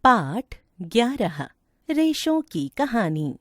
पाठ 11 रेशों की कहानी।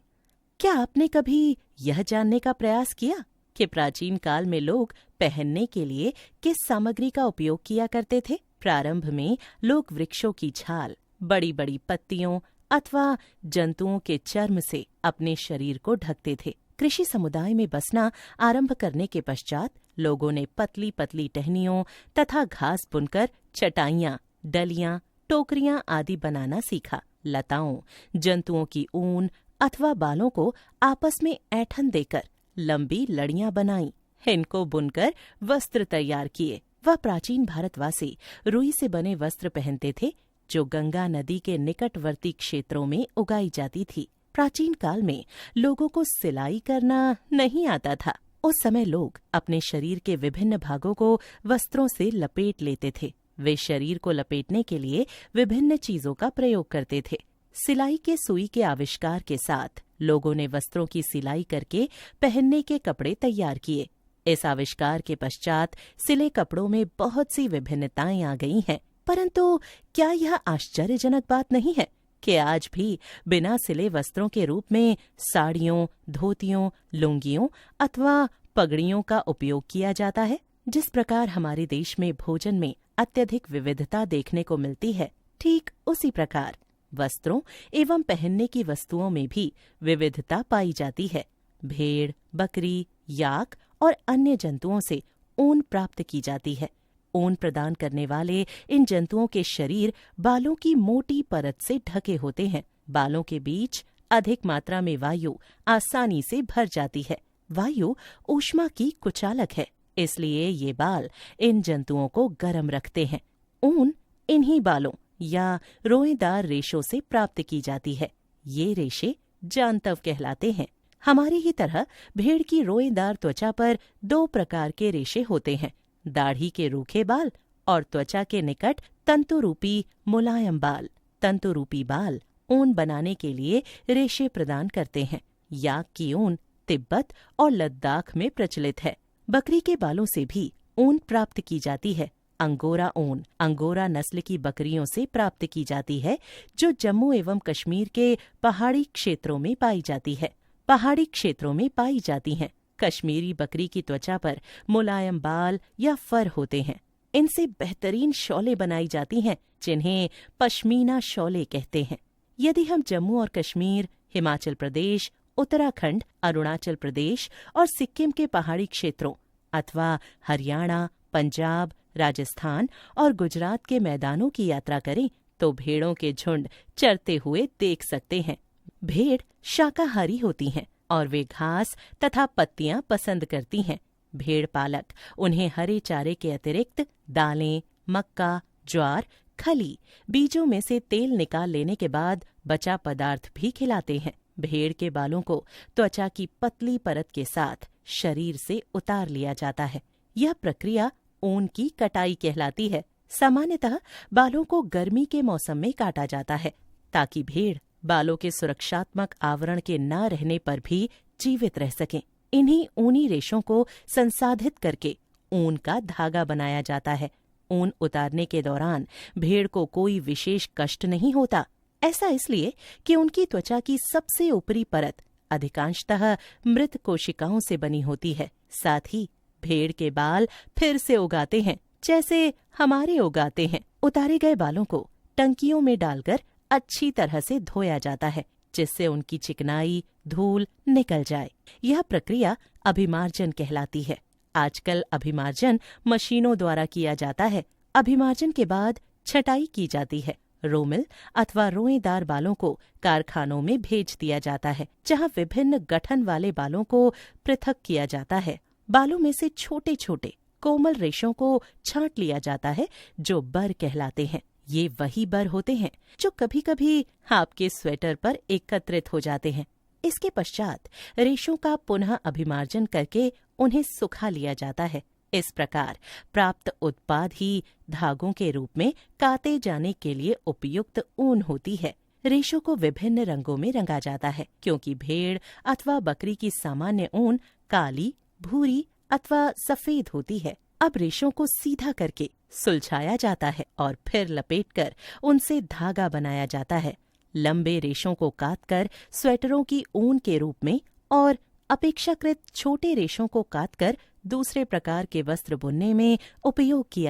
क्या आपने कभी यह जानने का प्रयास किया कि प्राचीन काल में लोग पहनने के लिए किस सामग्री का उपयोग किया करते थे? प्रारंभ में लोग वृक्षों की छाल, बड़ी बड़ी पत्तियों अथवा जंतुओं के चर्म से अपने शरीर को ढकते थे। कृषि समुदाय में बसना आरंभ करने के पश्चात लोगों ने पतली पतली टहनियों तथा घास बुनकर चटाइयाँ, डलियाँ, टोकरियां आदि बनाना सीखा। लताओं, जंतुओं की ऊन अथवा बालों को आपस में ऐंठन देकर लंबी लड़ियां बनाई। इनको बुनकर वस्त्र तैयार किए। वह प्राचीन भारतवासी रुई से बने वस्त्र पहनते थे जो गंगा नदी के निकटवर्ती क्षेत्रों में उगाई जाती थी। प्राचीन काल में लोगों को सिलाई करना नहीं आता था। उस समय लोग अपने शरीर के विभिन्न भागों को वस्त्रों से लपेट लेते थे। वे शरीर को लपेटने के लिए विभिन्न चीजों का प्रयोग करते थे। सिलाई के सुई के आविष्कार के साथ लोगों ने वस्त्रों की सिलाई करके पहनने के कपड़े तैयार किए। इस आविष्कार के पश्चात सिले कपड़ों में बहुत सी विभिन्नताएं आ गई हैं। परंतु क्या यह आश्चर्यजनक बात नहीं है कि आज भी बिना सिले वस्त्रों के रूप में साड़ियों, धोतियों, लुंगियों अथवा पगड़ियों का उपयोग किया जाता है? जिस प्रकार हमारे देश में भोजन में अत्यधिक विविधता देखने को मिलती है, ठीक उसी प्रकार वस्त्रों एवं पहनने की वस्तुओं में भी विविधता पाई जाती है। भेड़, बकरी, याक और अन्य जंतुओं से ऊन प्राप्त की जाती है। ऊन प्रदान करने वाले इन जंतुओं के शरीर बालों की मोटी परत से ढके होते हैं। बालों के बीच अधिक मात्रा में वायु आसानी से भर जाती है। वायु ऊष्मा की कुचालक है, इसलिए ये बाल इन जंतुओं को गर्म रखते हैं। ऊन इन्हीं बालों या रोएदार रेशों से प्राप्त की जाती है। ये रेशे जांतव कहलाते हैं। हमारी ही तरह भेड़ की रोएदार त्वचा पर दो प्रकार के रेशे होते हैं, दाढ़ी के रूखे बाल और त्वचा के निकट तंतुरूपी मुलायम बाल। तंतुरूपी बाल ऊन बनाने के लिए रेशे प्रदान करते हैं। याक की ऊन तिब्बत और लद्दाख में प्रचलित है। बकरी के बालों से भी ऊन प्राप्त की जाती है। अंगोरा ऊन अंगोरा नस्ल की बकरियों से प्राप्त की जाती है, जो जम्मू एवं कश्मीर के पहाड़ी क्षेत्रों में पाई जाती है। पहाड़ी क्षेत्रों में पाई जाती हैं। कश्मीरी बकरी की त्वचा पर मुलायम बाल या फर होते हैं। इनसे बेहतरीन शॉलें बनाई जाती हैं, जिन्हें पश्मीना शॉले कहते हैं। यदि हम जम्मू और कश्मीर, हिमाचल प्रदेश, उत्तराखंड, अरुणाचल प्रदेश और सिक्किम के पहाड़ी क्षेत्रों अथवा हरियाणा, पंजाब, राजस्थान और गुजरात के मैदानों की यात्रा करें तो भेड़ों के झुंड चरते हुए देख सकते हैं। भेड़ शाकाहारी होती हैं और वे घास तथा पत्तियां पसंद करती हैं। भेड़ पालक उन्हें हरे चारे के अतिरिक्त दालें, मक्का, ज्वार, खली, बीजों में से तेल निकाल लेने के बाद बचा पदार्थ भी खिलाते हैं। भेड़ के बालों को त्वचा की पतली परत के साथ शरीर से उतार लिया जाता है। यह प्रक्रिया ऊन की कटाई कहलाती है। सामान्यतः बालों को गर्मी के मौसम में काटा जाता है ताकि भेड़ बालों के सुरक्षात्मक आवरण के न रहने पर भी जीवित रह सकें। इन्हीं ऊनी रेशों को संसाधित करके ऊन का धागा बनाया जाता है। ऊन उतारने के दौरान भेड़ को कोई विशेष कष्ट नहीं होता। ऐसा इसलिए कि उनकी त्वचा की सबसे ऊपरी परत अधिकांशतः मृत कोशिकाओं से बनी होती है। साथ ही भेड़ के बाल फिर से उगाते हैं, जैसे हमारे उगाते हैं। उतारे गए बालों को टंकियों में डालकर अच्छी तरह से धोया जाता है, जिससे उनकी चिकनाई, धूल निकल जाए। यह प्रक्रिया अभिमार्जन कहलाती है। आजकल अभिमार्जन मशीनों द्वारा किया जाता है। अभिमार्जन के बाद छटाई की जाती है। रोमिल अथवा रोएदार बालों को कारखानों में भेज दिया जाता है, जहां विभिन्न गठन वाले बालों को पृथक किया जाता है। बालों में से छोटे छोटे कोमल रेशों को छांट लिया जाता है, जो बर कहलाते हैं। ये वही बर होते हैं जो कभी कभी आपके स्वेटर पर एकत्रित हो जाते हैं। इसके पश्चात रेशों का पुनः अभिमार्जन करके उन्हें सुखा लिया जाता है। इस प्रकार प्राप्त उत्पाद ही धागों के रूप में काते जाने के लिए उपयुक्त ऊन होती है। रेशों को विभिन्न रंगों में रंगा जाता है, क्योंकि भेड़ अथवा बकरी की सामान्य ऊन काली, भूरी अथवा सफेद होती है। अब रेशों को सीधा करके सुलझाया जाता है और फिर लपेटकर उनसे धागा बनाया जाता है। लंबे रेशों को काटकर स्वेटरों की ऊन के रूप में और अपेक्षाकृत छोटे रेशों को काटकर दूसरे प्रकार के वस्त्र बुनने में उपयोग किया